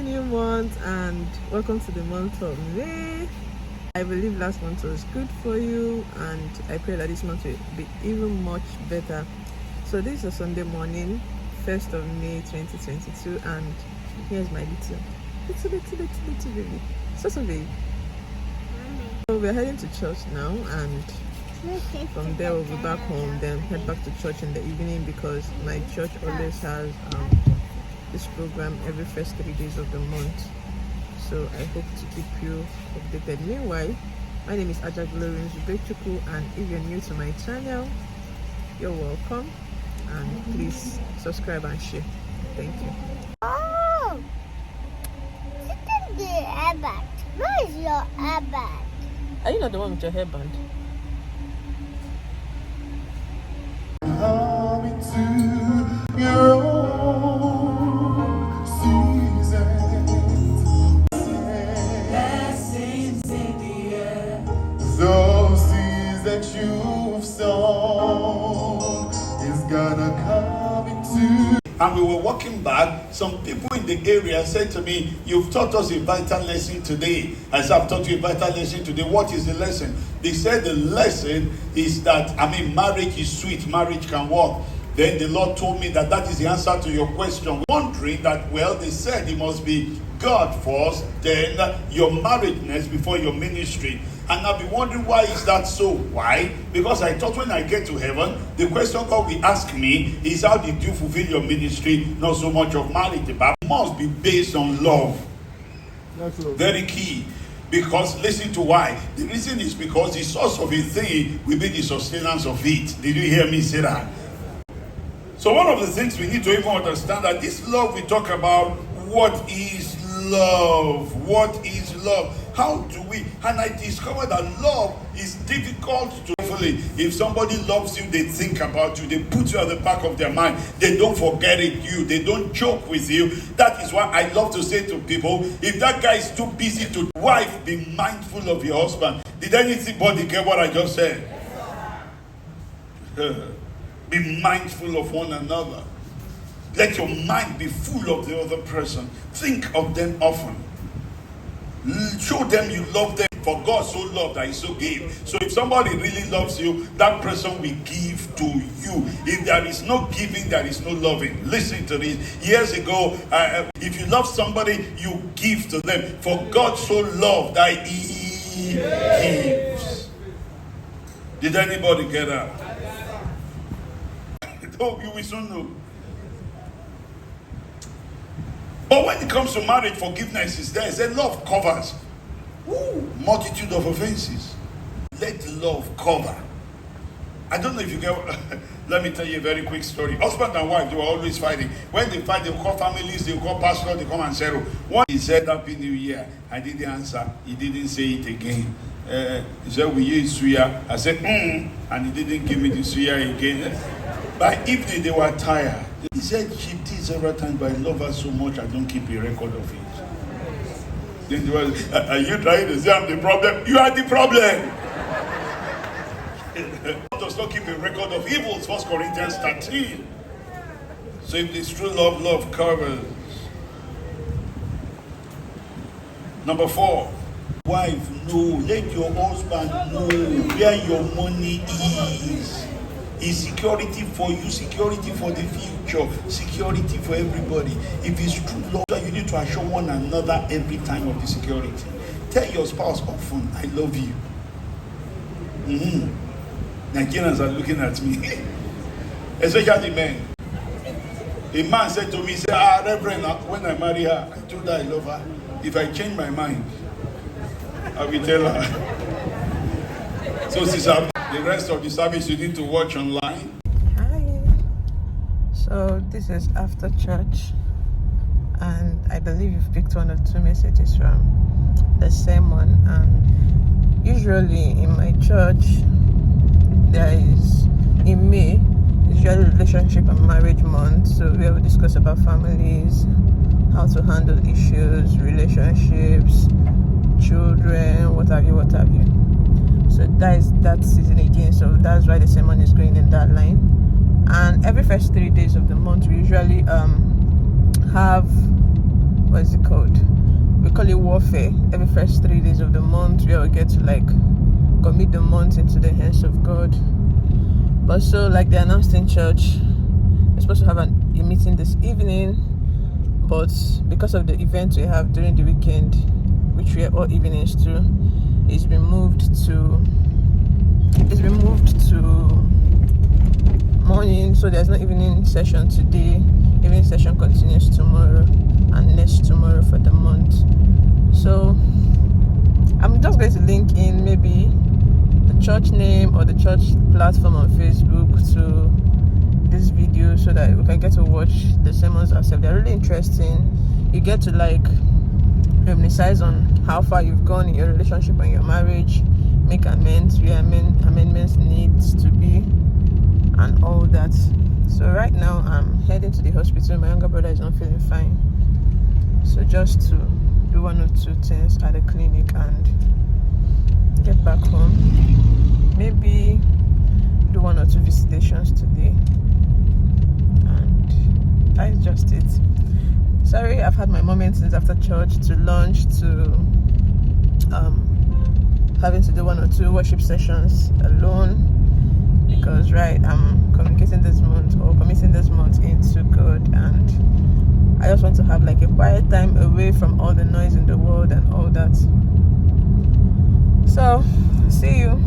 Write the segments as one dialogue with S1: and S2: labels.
S1: new month and welcome to the month of May. I believe last month was good for you and I pray that this month will be even much better. So this is a Sunday morning, 1st of May 2022, and here's my little baby. So baby. So we're heading to church now, and from there we'll be back home, then head back to church in the evening because my church always has this program every first 3 days of the month. So I hope to keep you updated. Meanwhile, my name is Ajaglorin Zubechuku, and if you're new to my channel, you're welcome, and please subscribe and share. Thank you.
S2: Oh, the hairband. Where is your hairband?
S1: Are you not the one with your hairband?
S3: Those seeds that you've sown is gonna come into. And we were walking back. Some people in the area said to me, "You've taught us a vital lesson today." I said, "I've taught you a vital lesson today." What is the lesson? They said the lesson is that, marriage is sweet, marriage can work. Then the Lord told me that is the answer to your question. Wondering that, well, they said it must be God first, then your marriageness before your ministry. And I'll be wondering, why is that so? Why? Because I thought when I get to heaven, the question God will ask me is, how did you fulfill your ministry? Not so much of marriage, but it must be based on love. That's very key. Because listen to why. The reason is because the source of a thing will be the sustenance of it. Did you hear me say that? So one of the things we need to even understand that this love we talk about, what is love? What is love? How do we? And I discovered that love is difficult to fully. If somebody loves you, they think about you. They put you at the back of their mind. They don't forget you. They don't joke with you. That is why I love to say to people, if that guy is too busy to wife, be mindful of your husband. Did anybody get what I just said? Be mindful of one another. Let your mind be full of the other person. Think of them often. Show them you love them. For God so loved that he so gave. So if somebody really loves you, that person will give to you. If there is no giving, there is no loving. Listen to this. Years ago, if you love somebody, you give to them. For God so loved that he gives. Did anybody get that? Oh, you will soon know. But when it comes to marriage, forgiveness is there. It's a love covers multitude of offenses. Let love cover. I don't know if you get. Let me tell you a very quick story. Husband and wife, they were always fighting. When they fight, they will call families, they will call pastors, they come and settle. One, he said Happy New Year. I didn't answer. He didn't say it again. He said, "We use suya." I said, and he didn't give me the suya again. By evening, they were tired. He said, "She did several times, but I love her so much, I don't keep a record of it." Then they were, "Are you trying to say I'm the problem?" You are the problem. God does not keep a record of evils, 1 Corinthians 13. So if it's true love, love covers. Number 4. Wife, no, let your husband know where your money is. Is security for you, security for the future, security for everybody. If it's true love, you need to assure one another every time of the security. Tell your spouse often, "I love you." Nigerians are looking at me, especially men. A man said to me, "Reverend, when I marry her, I told her I love her. If I change my mind, I will tell her." So sister, the rest of the service you need to watch online.
S1: Hi. So this is after church, and I believe you've picked one or two messages from the sermon. And usually in my church, there is, in May, it's usually relationship and marriage month. So we will discuss about families, how to handle issues, relationships, children, what have you. So that is that season again. So that's why the sermon is going in that line. And every first 3 days of the month, we usually have what's it called? We call it warfare. Every first 3 days of the month, we all get to like commit the month into the hands of God. But so, like they announced in church, we're supposed to have a meeting this evening, but because of the event we have during the weekend, which we are all evenings to, it's been moved to morning. So there's no evening session today. Evening session continues tomorrow and next tomorrow for the month. So I'm just going to link in maybe the church name or the church platform on Facebook to this video so that we can get to watch the sermons ourselves. They're really interesting. You get to like reminisce on how far you've gone in your relationship and your marriage, make amends where amendments needs to be, and all that. So right now I'm heading to the hospital. My younger brother is not feeling fine, so just to do 1 or 2 things at the clinic and get back home. Maybe do 1 or 2 visitations today, and that's just it. Sorry, I've had my moments since after church to lunch to having to do 1 or 2 worship sessions alone, because I'm communicating this month or committing this month into God, and I just want to have like a quiet time away from all the noise in the world and all that. So see you.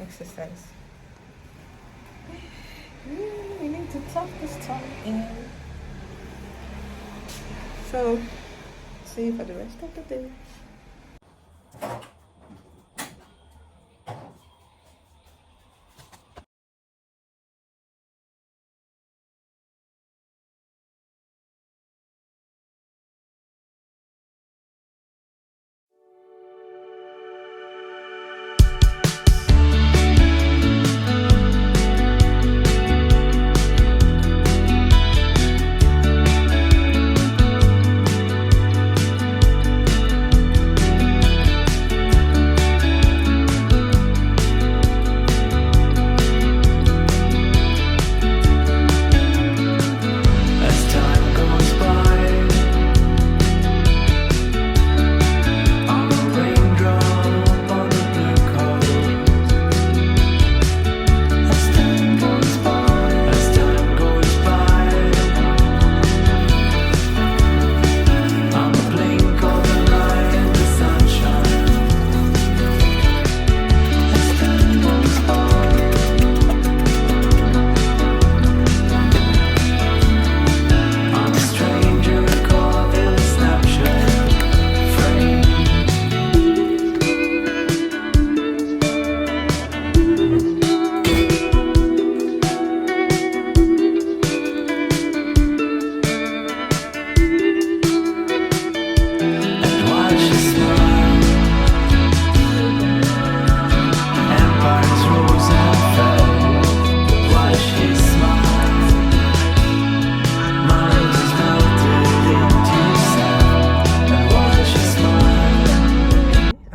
S1: Exercise. We need to tuck this tongue in. So, see you for the rest of the day.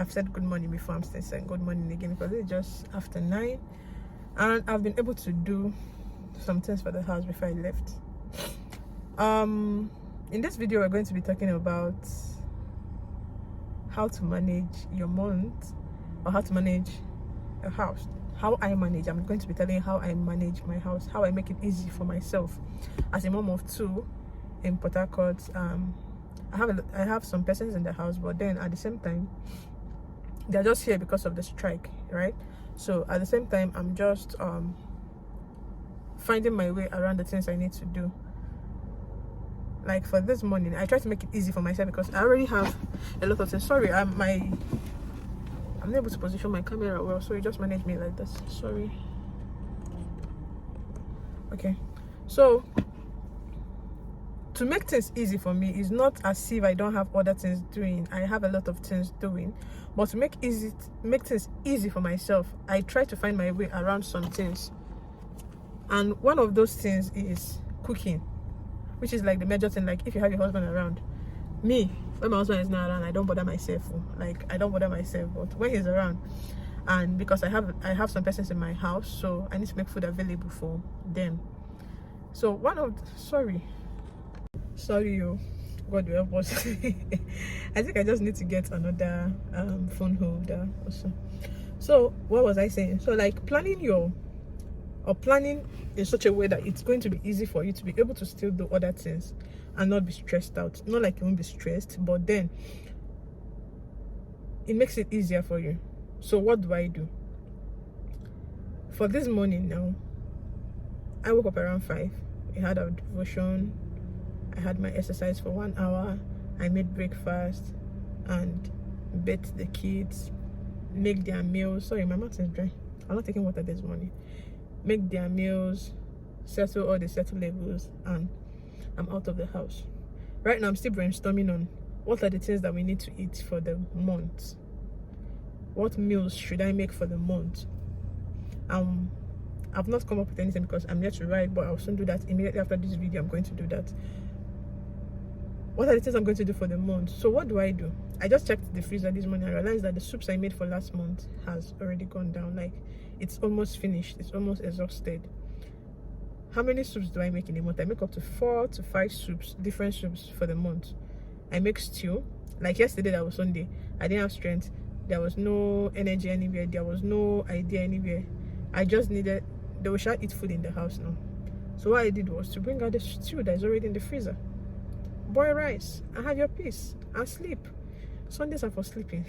S1: Said good morning before. I'm still saying good morning again because it's just after 9 and I've been able to do some things for the house before I left. In this video we're going to be talking about how to manage your month or how to manage a house. How I manage. I'm going to be telling you how I manage my house, how I make it easy for myself as a mom of 2 in Portharcourt. I have some persons in the house, but then at the same time they're just here because of the strike, right? So at the same time I'm just finding my way around the things I need to do. Like for this morning I try to make it easy for myself because I already have a lot of things. Sorry, I'm not able to position my camera well, so you just manage me like this. Sorry. Okay, so to make things easy for me, is not as if I don't have other things doing. I have a lot of things doing, but to make things easy for myself, I try to find my way around some things. And one of those things is cooking, which is like the major thing. Like if you have your husband around, me, when my husband is not around, I don't bother myself. Like I don't bother myself, but when he's around, and because I have some persons in my house, so I need to make food available for them. So sorry you, God will help us. I think I just need to get another phone holder also. So what was I saying? So like planning in such a way that it's going to be easy for you to be able to still do other things and not be stressed out. Not like you won't be stressed, but then it makes it easier for you. So what do I do? For this morning now, I woke up around 5. I had a devotion. I had my exercise for 1 hour. I made breakfast and bathed the kids, make their meals. Sorry, my mouth is dry. I'm not taking water this morning. Make their meals, settle all the settle levels, and I'm out of the house. Right now, I'm still brainstorming on what are the things that we need to eat for the month. What meals should I make for the month? I've not come up with anything because I'm yet to write, but I'll soon do that. Immediately after this video, I'm going to do that. What are the things I'm going to do for the month? So what do? I just checked the freezer this morning and realized that the soups I made for last month has already gone down. Like it's almost finished. It's almost exhausted. How many soups do I make in a month? I make up to 4 to 5 soups, different soups for the month. I make stew. Like yesterday, that was Sunday. I didn't have strength. There was no energy anywhere. There was no idea anywhere. I just needed, they will eat food in the house now. So what I did was to bring out the stew that is already in the freezer. Boil rice and have your peace and sleep. Sundays are for sleeping.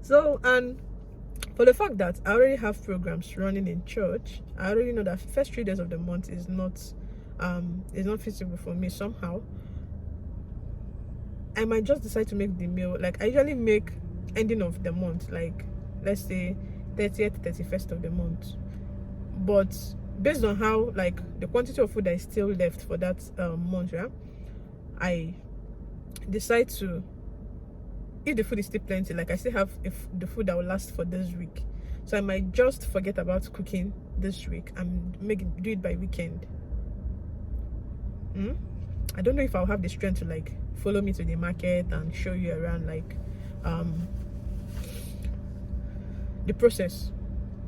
S1: So, and for the fact that I already have programs running in church, I already know that first 3 days of the month is not feasible for me somehow. I might just decide to make the meal. Like I usually make ending of the month, like let's say 30th, 31st of the month. But based on how, like, the quantity of food that is still left for that month, yeah, I decide to, if the food is still plenty, like I still have the food that will last for this week, so I might just forget about cooking this week and do it by weekend. I don't know if I'll have the strength to like follow me to the market and show you around, like the process.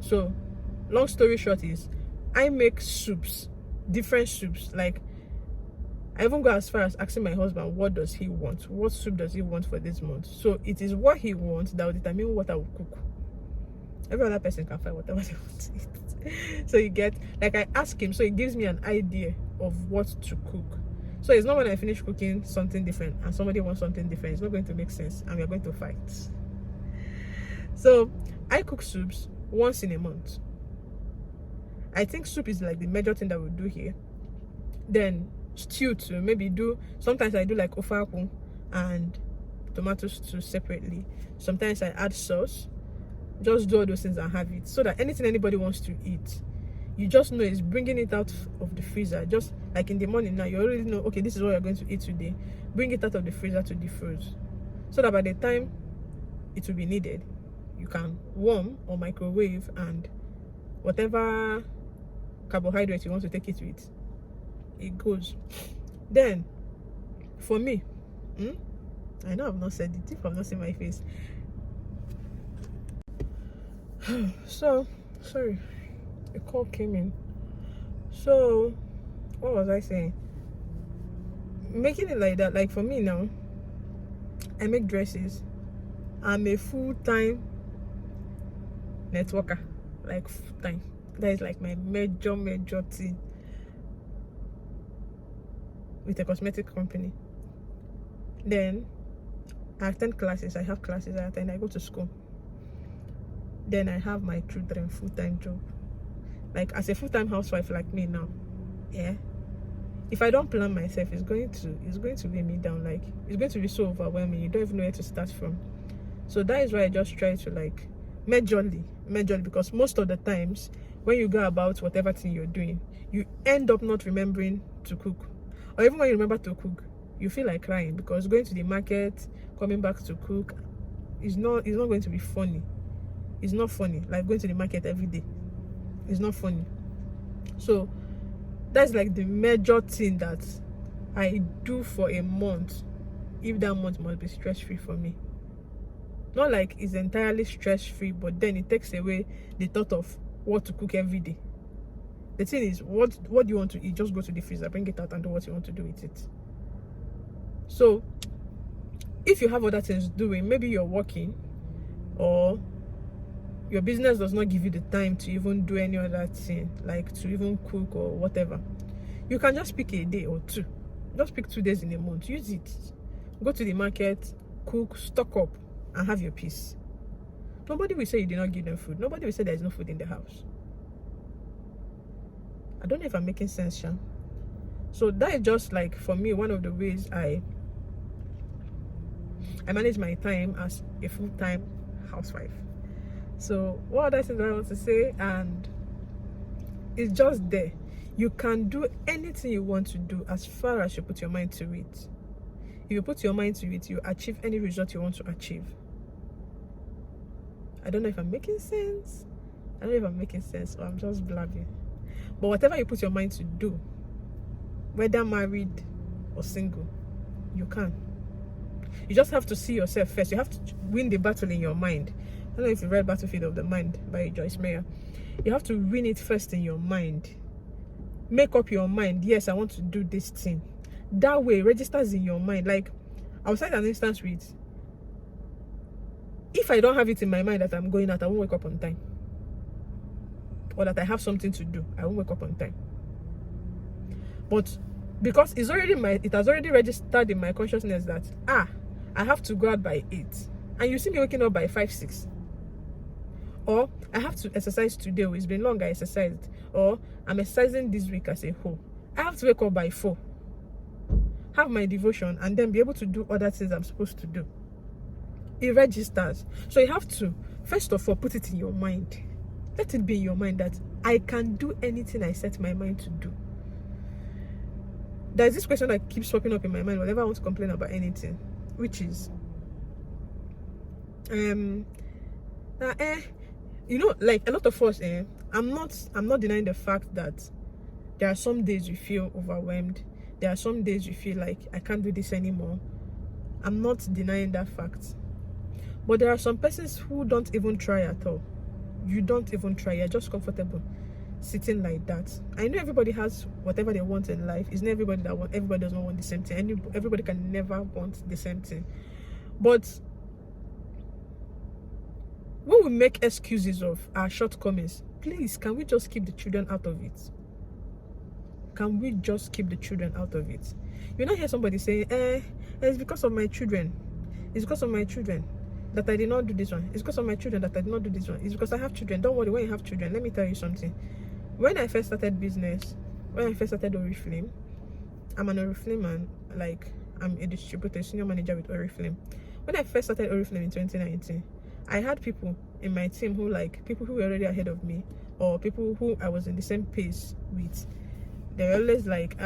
S1: So long story short is, I make soups, different soups. Like I even go as far as asking my husband, what does he want? What soup does he want for this month? So it is what he wants that will determine what I will cook. Every other person can find whatever they want to eat. So you get, like I ask him, so he gives me an idea of what to cook. So it's not when I finish cooking something different and somebody wants something different, it's not going to make sense and we're going to fight. So I cook soups once in a month. I think soup is like the major thing that we do here. Then stew too, maybe sometimes I do like ofaku and tomato stew separately. Sometimes I add sauce. Just do all those things and have it, so that anything anybody wants to eat, you just know it's bringing it out of the freezer. Just like in the morning now, you already know, okay, this is what you're going to eat today. Bring it out of the freezer to defrost, so that by the time it will be needed, you can warm or microwave, and whatever carbohydrate you want to take it with, it goes. Then for me, I know I've not said it, if I've not seen my face. So sorry, a call came in. So what was I saying? Making it like that, like for me now, I make dresses. I'm a full-time networker, like full-time. That is like my major thing with a cosmetic company. Then I attend classes. I have classes I attend. I go to school. Then I have my children, full-time job. Like as a full-time housewife like me now, yeah, if I don't plan myself, it's going to weigh me down. Like it's going to be so overwhelming, you don't even know where to start from. So that is why I just try to like majorly, because most of the times when you go about whatever thing you're doing, you end up not remembering to cook. Or even when you remember to cook, you feel like crying, because going to the market, coming back to cook is not going to be funny. It's not funny. Like going to the market every day, it's not funny. So that's like the major thing that I do for a month, if that month must be stress-free for me. Not like it's entirely stress-free, but then it takes away the thought of what to cook every day. The thing is, what do you want to eat? Just go to the freezer, bring it out, and do what you want to do with it. So if you have other things doing, maybe you're working, or your business does not give you the time to even do any other thing, like to even cook or whatever, you can just pick a day or two. Just pick 2 days in a month. Use it. Go to the market, cook, stock up, and have your peace. Nobody will say you did not give them food. Nobody will say there is no food in the house. I don't know if I'm making sense, Sha. So that is just like, for me, one of the ways I manage my time as a full-time housewife. So what other things I want to say? And it's just there. You can do anything you want to do as far as you put your mind to it. If you put your mind to it, you achieve any result you want to achieve. I don't know if I'm making sense. I don't know if I'm making sense, or I'm just blabbing. But whatever you put your mind to do, whether married or single, you can. You just have to see yourself first. You have to win the battle in your mind. I don't know if you read Battlefield of the Mind by Joyce Meyer. You have to win it first in your mind. Make up your mind, yes, I want to do this thing. That way, it registers in your mind. Like, I'll cite an instance with, if I don't have it in my mind that I'm going out, I won't wake up on time. Or that I have something to do, I won't wake up on time. But because it has already registered in my consciousness that, I have to go out by 8. And you see me waking up by 5, 6. Or I have to exercise today. It's been long I exercised. Or I'm exercising this week as a whole. I have to wake up by 4. Have my devotion, and then be able to do other things I'm supposed to do. It registers. So you have to, first of all, put it in your mind. Let it be in your mind that I can do anything I set my mind to do. There's this question that keeps popping up in my mind whenever I want to complain about anything, which is, like a lot of us, I'm not denying the fact that there are some days you feel overwhelmed. There are some days you feel like, I can't do this anymore. I'm not denying that fact. But there are some persons who don't even try at all. You don't even try. You're just comfortable sitting like that. I know everybody has whatever they want in life. It's not everybody everybody does not want the same thing. Everybody can never want the same thing. But when we make excuses of our shortcomings, please, can we just keep the children out of it? Can we just keep the children out of it? You not hear somebody saying, it's because of my children. It's because of my children that I did not do this one. It's because of my children that I did not do this one. It's because I have children. Don't worry, when you have children, let me tell you something. When I first started business, when I first started Oriflame, I'm an Oriflame man. Like, I'm a distributor, senior manager with Oriflame. When I first started Oriflame in 2019, I had people in my team who, like, people who were already ahead of me, or people who I was in the same pace with. They were always like,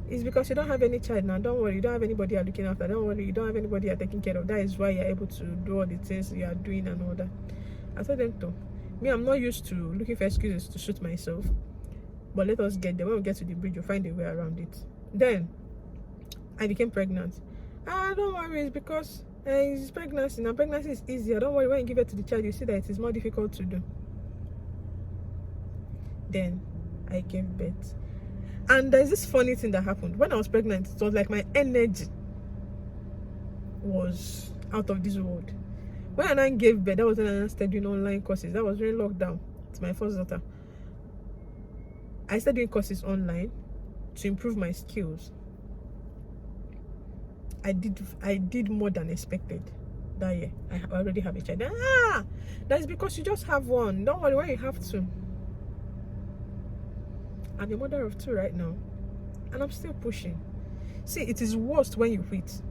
S1: it's because you don't have any child now. Don't worry, you don't have anybody you're looking after. Don't worry, you don't have anybody you're taking care of. That is why you're able to do all the things you are doing and all that. I told them to. Me, I'm not used to looking for excuses to shoot myself. But let us get there. When we get to the bridge, we'll find a way around it. Then, I became pregnant. Don't worry, it's because it's pregnancy. Now, pregnancy is easier. Don't worry, when you give it to the child, you see that it is more difficult to do. Then, I gave birth. And there's this funny thing that happened. When I was pregnant, it was like my energy was out of this world. When I gave birth, that was when I started doing online courses. That was during lockdown. It's my first daughter. I started doing courses online to improve my skills. I did more than expected that year. I already have a child. That's because you just have one. Don't worry, when you have two. I'm a mother of 2 right now, and I'm still pushing. See, it is worst when you quit.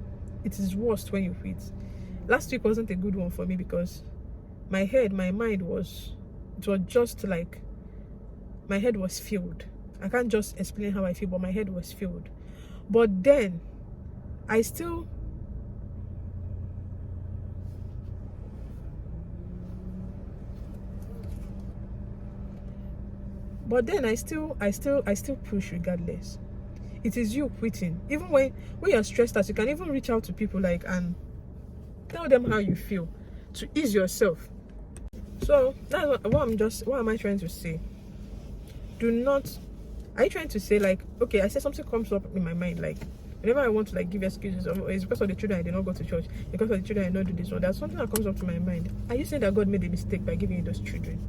S1: It is worst when you quit. Last week wasn't a good one for me because my mind was It was just like my head was filled. I can't just explain how I feel, but my head was filled. But then I still push regardless. It is you quitting. Even when you're stressed out, you can even reach out to people like and tell them how you feel to ease yourself. So that's what am I trying to say? Are you trying to say like, okay, I said something comes up in my mind, like whenever I want to like give excuses, it's because of the children I did not go to church, because of the children I not do this one, there's something that comes up to my mind. Are you saying that God made a mistake by giving you those children?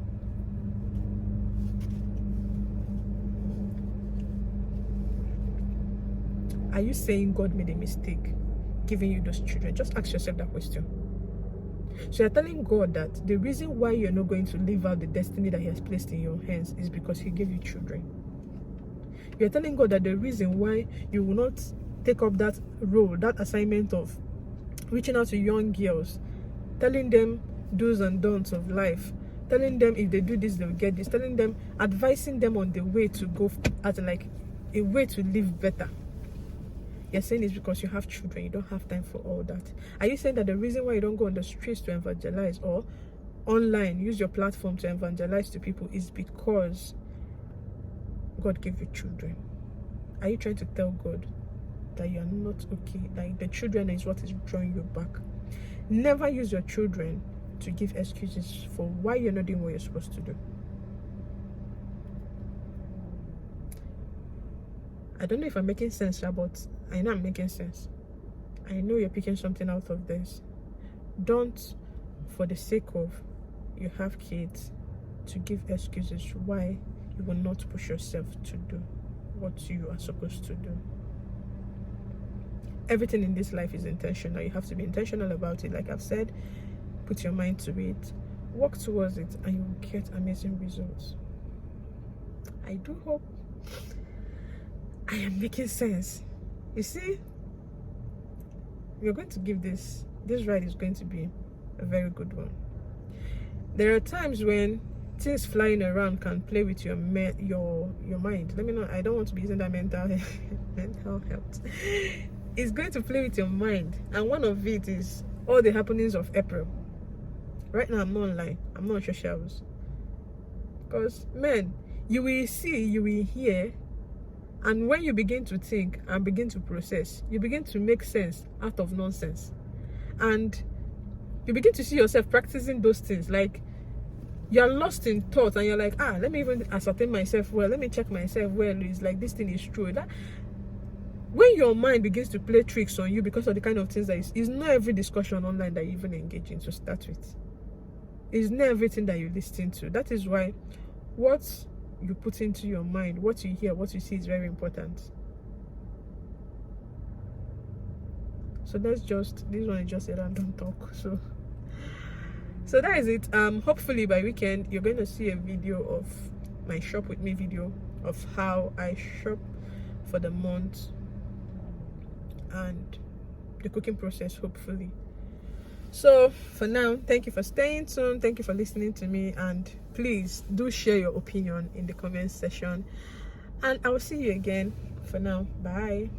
S1: Are you saying God made a mistake giving you those children? Just ask yourself that question. So you're telling God that the reason why you're not going to live out the destiny that He has placed in your hands is because He gave you children. You're telling God that the reason why you will not take up that role, that assignment of reaching out to young girls, telling them do's and don'ts of life, telling them if they do this, they'll get this, telling them, advising them on the way to go, as like a way to live better. You're saying it's because you have children, you don't have time for all that. Are you saying that the reason why you don't go on the streets to evangelize or online, use your platform to evangelize to people is because God gave you children? Are you trying to tell God that you are not okay, like the children is what is drawing you back? Never use your children to give excuses for why you're not doing what you're supposed to do. I don't know if I'm making sense, but I know I'm making sense. I know you're picking something out of this. Don't, for the sake of you have kids, to give excuses why you will not push yourself to do what you are supposed to do. Everything in this life is intentional. You have to be intentional about it. Like I've said, put your mind to it, work towards it, and you will get amazing results. I do hope I am making sense. You see, we're going to give this ride is going to be a very good one. There are times when things flying around can play with your mind. Let me know. I don't want to be using that mental health. It's going to play with your mind, and one of it is all the happenings of April. Right now, I'm not online. I'm not on socials. Because, man, you will see, you will hear. And when you begin to think and begin to process, you begin to make sense out of nonsense. And you begin to see yourself practicing those things. Like, you're lost in thought and you're like, let me even ascertain myself well. Let me check myself well. It's like, this thing is true. When your mind begins to play tricks on you because of the kind of things that is not every discussion online that you even engage in to start with. It's not everything that you listen to. That is why what you put into your mind, what you hear, what you see is very important. So this one is just a random talk. So that is it. Hopefully by weekend you're going to see a video of my shop with me video of how I shop for the month and the cooking process, hopefully. So for now, thank you for staying tuned, thank you for listening to me, and please do share your opinion in the comment section, and I will see you again. For now, bye.